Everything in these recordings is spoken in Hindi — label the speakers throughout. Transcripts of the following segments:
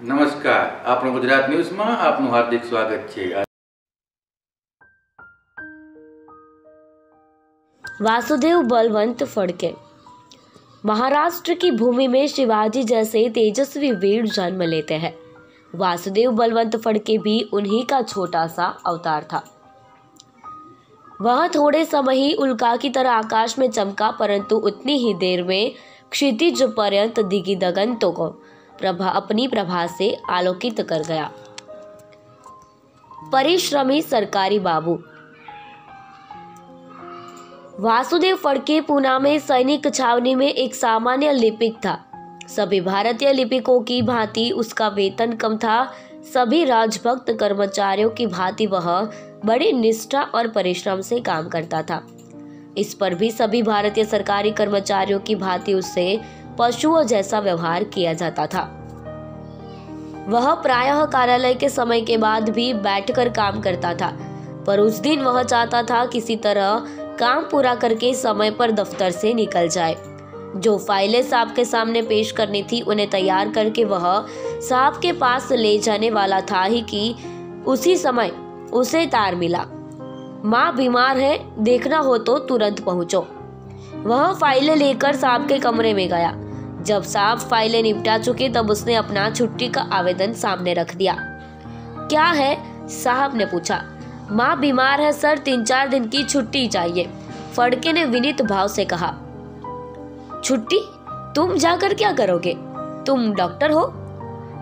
Speaker 1: નમસ્કાર, આપણું ગુજરાત ન્યૂઝમાં આપનું હાર્દિક સ્વાગત છે।
Speaker 2: वासुदेव बलवंत फड़के। महाराष्ट्र की भूमि में शिवाजी जैसे तेजस्वी वीर जन्म लेते हैं। वासुदेव बलवंत फड़के भी उन्हीं का छोटा सा अवतार था। वह थोड़े समय ही उल्का की तरह आकाश में चमका, परंतु उतनी ही देर में क्षितिज पर्यंत दिगी दिगंतों को अपनी प्रभा से आलोकित कर गया। परिश्रमी सरकारी बाबू। वासुदेव फड़के पूना में सैनिक छावनी में एक सामान्य लिपिक था। सभी भारतीय लिपिकों की भांति उसका वेतन कम था। सभी राजभक्त कर्मचारियों की भांति वह बड़ी निष्ठा और परिश्रम से काम करता था। इस पर भी सभी भारतीय सरकारी कर्मचारियों की भांति उससे पशुओं जैसा व्यवहार किया जाता था। वह प्रायः कार्यालय के समय के बाद भी बैठकर काम करता था, पर उस दिन वह चाहता था किसी तरह काम पूरा करके समय पर दफ्तर से निकल जाए। जो फाइलें साहब के सामने पेश करनी थी उन्हें तैयार करके वह साहब के पास ले जाने वाला था ही कि उसी समय उसे तार मिला। माँ बीमार है, देखना हो तो तुरंत पहुंचो। वह फाइलें लेकर साहब के कमरे में गया। जब साहब फाइलें निपटा चुके तब उसने अपना छुट्टी का आवेदन सामने रख दिया। क्या है? साहब ने पूछा। माँ बीमार है सर, 3-4 दिन की छुट्टी चाहिए, फड़के ने विनीत भाव से कहा। छुट्टी? तुम जाकर क्या करोगे? तुम डॉक्टर हो?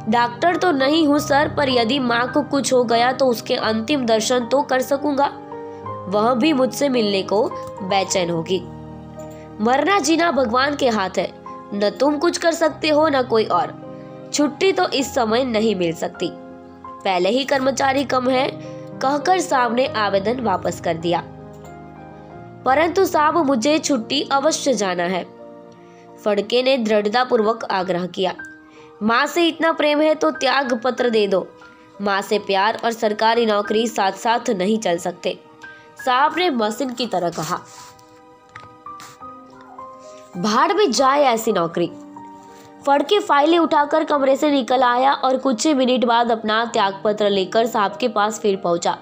Speaker 2: डॉक्टर तो नहीं हूँ सर, पर यदि माँ को कुछ हो गया तो उसके अंतिम दर्शन तो कर सकूंगा। वह भी मुझसे मिलने को बेचैन होगी। मरना जीना भगवान के हाथ है, न तुम कुछ कर सकते हो न कोई और। छुट्टी तो इस समय नहीं मिल सकती, पहले ही कर्मचारी कम है, कहकर साहब ने आवेदन वापस कर दिया। परंतु साहब मुझे छुट्टी अवश्य जाना है, फड़के ने दृढ़ता पूर्वक आग्रह किया। माँ से इतना प्रेम है तो त्याग पत्र दे दो। माँ से प्यार और सरकारी नौकरी साथ साथ नहीं चल सकते, साहब ने मशीन की तरह कहा। भाड़ में जाए ऐसी नौकरी। फड़के फाइलें उठाकर कमरे से निकल आया और कुछ ही मिनट बाद अपना त्याग पत्र लेकर साहब के पास फिर पहुंचा।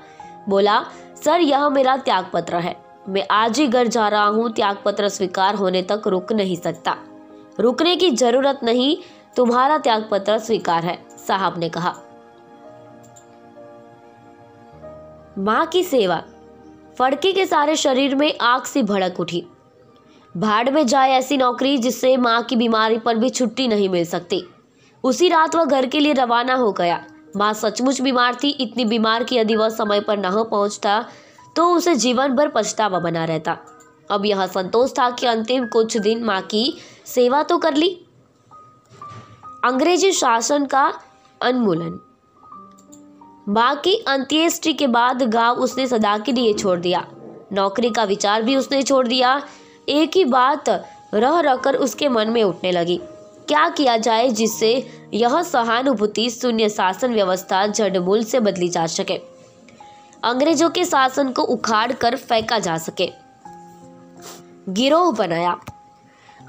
Speaker 2: बोला, सर यह मेरा त्याग पत्र है, मैं आज ही घर जा रहा हूं, त्याग पत्र स्वीकार होने तक रुक नहीं सकता। रुकने की जरूरत नहीं, तुम्हारा त्याग पत्र स्वीकार है, साहब ने कहा। माँ की सेवा। फड़के के सारे शरीर में आग सी भड़क उठी। भाड़ में जाए ऐसी नौकरी जिससे माँ की बीमारी पर भी छुट्टी नहीं मिल सकती। उसी रात वह घर के लिए रवाना हो गया। माँ सचमुच बीमार थी, इतनी बीमार कि यदि वह समय पर न पहुंचता तो उसे जीवन भर पछतावा बना रहता। अब यह संतोष था कि अंतिम कुछ दिन माँ की सेवा तो कर ली। अंग्रेजी शासन का उन्मूलन। माँ की अंत्येष्टि के बाद गांव उसने सदा के लिए छोड़ दिया। नौकरी का विचार भी उसने छोड़ दिया। एक ही बात रह रहकर उसके मन में उठने लगी, क्या किया जाए जिससे यह सहानुभूति शून्य शासन व्यवस्था जड़मूल से बदली जा सके, अंग्रेजों के शासन को उखाड़ कर फेंका जा सके। गिरोह बनाया।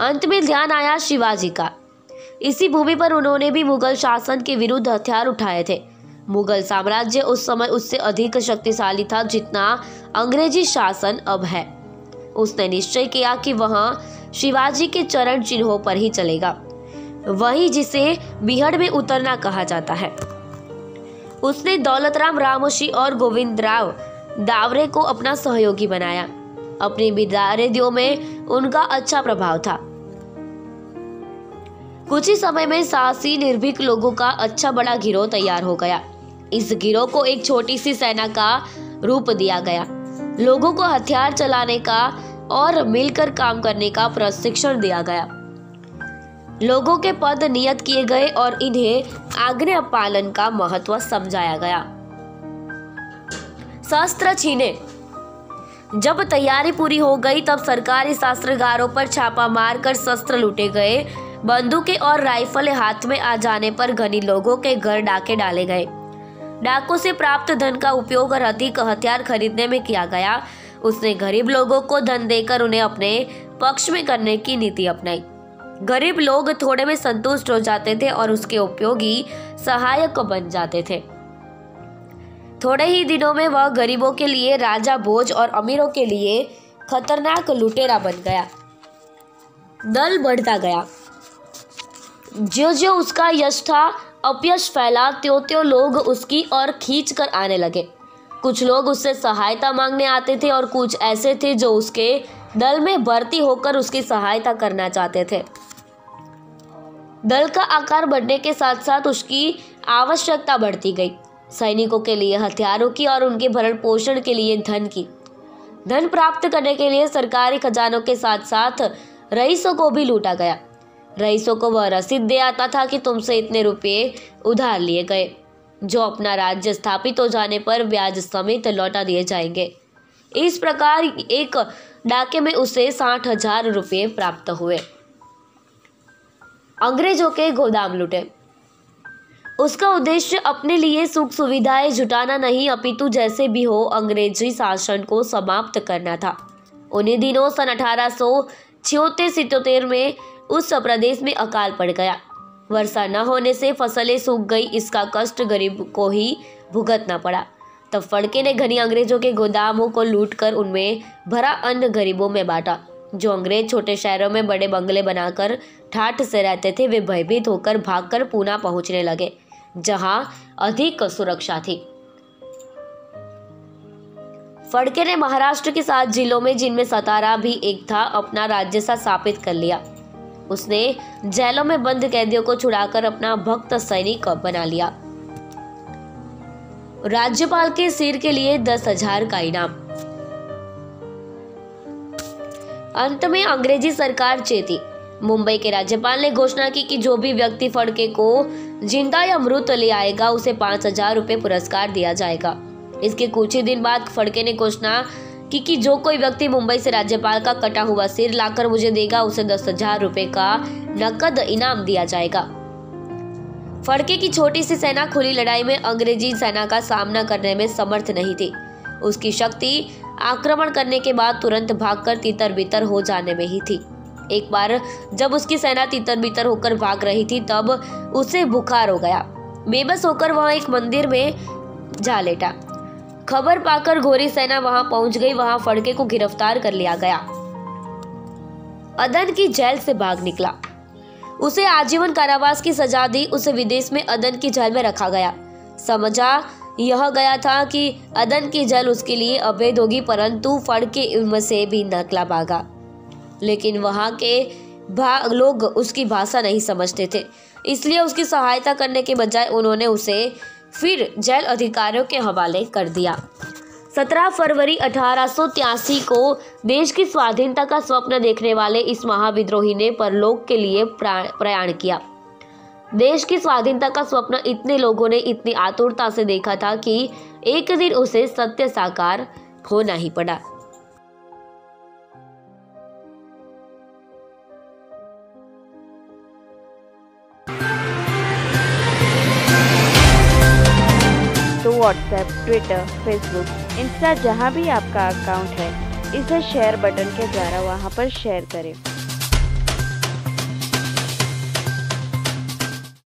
Speaker 2: अंत में ध्यान आया शिवाजी का। इसी भूमि पर उन्होंने भी मुगल शासन के विरुद्ध हथियार उठाए थे। मुगल साम्राज्य उस समय उससे अधिक शक्तिशाली था जितना अंग्रेजी शासन अब है। उसने निश्चय किया कि वह शिवाजी के चरण चिन्हों पर ही चलेगा, वही जिसे बिहड़ में उतरना कहा जाता है। उसने दौलतराम रामोशी और गोविंदराव दावरे को अपना सहयोगी बनाया। अपनी विदारेदियों में उनका अच्छा प्रभाव था। कुछ ही समय में साहसी निर्भीक लोगों का अच्छा बड़ा गिरोह तैयार हो गया। इस गिरोह को एक छोटी सी सेना का रूप दिया गया। लोगों को हथियार चलाने का और मिलकर काम करने का प्रशिक्षण दिया गया। लोगों के पद नियत किए गए और इन्हें आज्ञा पालन का महत्व समझाया गया। शस्त्र छीने। जब तैयारी पूरी हो गई तब सरकारी शस्त्रागारों पर छापा मारकर शस्त्र लूटे गए। बंदूकें और राइफलें हाथ में आ जाने पर धनी लोगों के घर डाके डाले गए। डाकों से प्राप्त धन का उपयोग और अधिक हथियार खरीदने में किया गया। उसने गरीब लोगों को धन देकर उन्हें अपने पक्ष में करने की नीति अपनाई। गरीब लोग थोड़े में संतुष्ट हो जाते थे और उसके उपयोगी सहायक बन जाते थे। थोड़े ही दिनों में वह गरीबों के लिए राजा भोज और अमीरों के लिए खतरनाक लुटेरा बन गया। दल बढ़ता गया। ज्यों ज्यों उसका यश था अपयश फैला, त्यों त्यों लोग उसकी ओर खींच कर आने लगे। कुछ लोग उससे सहायता मांगने आते थे और कुछ ऐसे थे जो उसके दल में भर्ती होकर उसकी सहायता करना चाहते थे। दल का आकार बढ़ने के साथ साथ उसकी आवश्यकता बढ़ती गई। सैनिकों के लिए हथियारों की और उनके भरण पोषण के लिए धन की। धन प्राप्त करने के लिए सरकारी खजानों के साथ साथ रईसों को भी लूटा गया। रईसों को वह रसीद दे आता था कि तुमसे इतने रुपये उधार लिए गए, जो अपना राज्य स्थापित हो जाने पर ब्याज समेत लौटा दिए जाएंगे। इस प्रकार एक डाके में उसे 60,000 रुपये प्राप्त हुए। अंग्रेजों के गोदाम लूटे। उसका उद्देश्य अपने लिए सुख सुविधाएं जुटाना नहीं, अपितु जैसे भी हो अंग्रेजी शासन को समाप्त करना था। उन्हीं दिनों सन 1876-77 में उस प्रदेश में अकाल पड़ गया। वर्षा न होने से फसलें सूख गई। इसका कष्ट गरीब को ही भुगतना पड़ा। तब फड़के ने घनी अंग्रेजों के गोदामों को लूटकर उनमें भरा अन्न गरीबों में बांटा। जो अंग्रेज छोटे शहरों में बड़े बंगले बनाकर ठाठ से रहते थे, वे भयभीत होकर भागकर पूना पहुंचने लगे, जहां अधिक सुरक्षा थी। फड़के ने महाराष्ट्र के 7 जिलों में, जिनमें सतारा भी एक था, अपना राज्य स्थापित कर लिया। उसने जेलों में बंद कैदियों को छुड़ाकर अपना भक्त सैनिक बना लिया। राज्यपाल के सिर के लिए 10,000 का इनाम। अंत में अंग्रेजी सरकार चेती। मुंबई के राज्यपाल ने घोषणा की कि जो भी व्यक्ति फड़के को जिंदा या मृत ले आएगा उसे 5,000 रुपये पुरस्कार दिया जाएगा। इसके कुछ ही दिन बाद फड़के ने घोषणा की कि जो कोई व्यक्ति मुंबई से राज्यपाल का कटा हुआ सिर लाकर मुझे देगा उसे 10,000 रुपये का नकद इनाम दिया जाएगा। फड़के की छोटी सी सेना खुली लड़ाई में अंग्रेजी सेना का सामना करने में समर्थ नहीं थी। उसकी शक्ति आक्रमण करने के बाद तुरंत भागकर तितर बितर हो जाने में ही थी। एक बार जब उसकी सेना तितर बितर होकर भाग रही थी, तब उसे बुखार हो गया। बेबस होकर वह एक मंदिर में जा लेटा। खबर पाकर घोरी सेना वहां पहुंच गई। वहां फड़के को गिरफ्तार कर लिया गया। अदन की जेल से भाग निकला। उसे आजीवन कारावास की सजा दी। उसे विदेश में अदन की जेल में रखा गया। समझा यह गया था कि अदन की जेल उसके लिए अवैध होगी, परंतु फड़के उनसे भी निकला भागा। लेकिन वहां के लोग उसकी भाषा नहीं समझते थे, इसलिए उसकी सहायता करने के बजाय उन्होंने उसे फिर जेल अधिकारियों के हवाले कर दिया। 17 फरवरी 1883 को देश की स्वाधीनता का स्वप्न देखने वाले इस महाविद्रोही ने परलोक के लिए प्रयाण किया। देश की स्वाधीनता का स्वप्न इतने लोगों ने इतनी आतुरता से देखा था कि एक दिन उसे सत्य साकार होना ही पड़ा।
Speaker 3: तो व्हाट्सएप, ट्विटर, फेसबुक, इंस्टा जहाँ भी आपका अकाउंट है, इसे शेयर बटन के द्वारा वहाँ पर शेयर करें।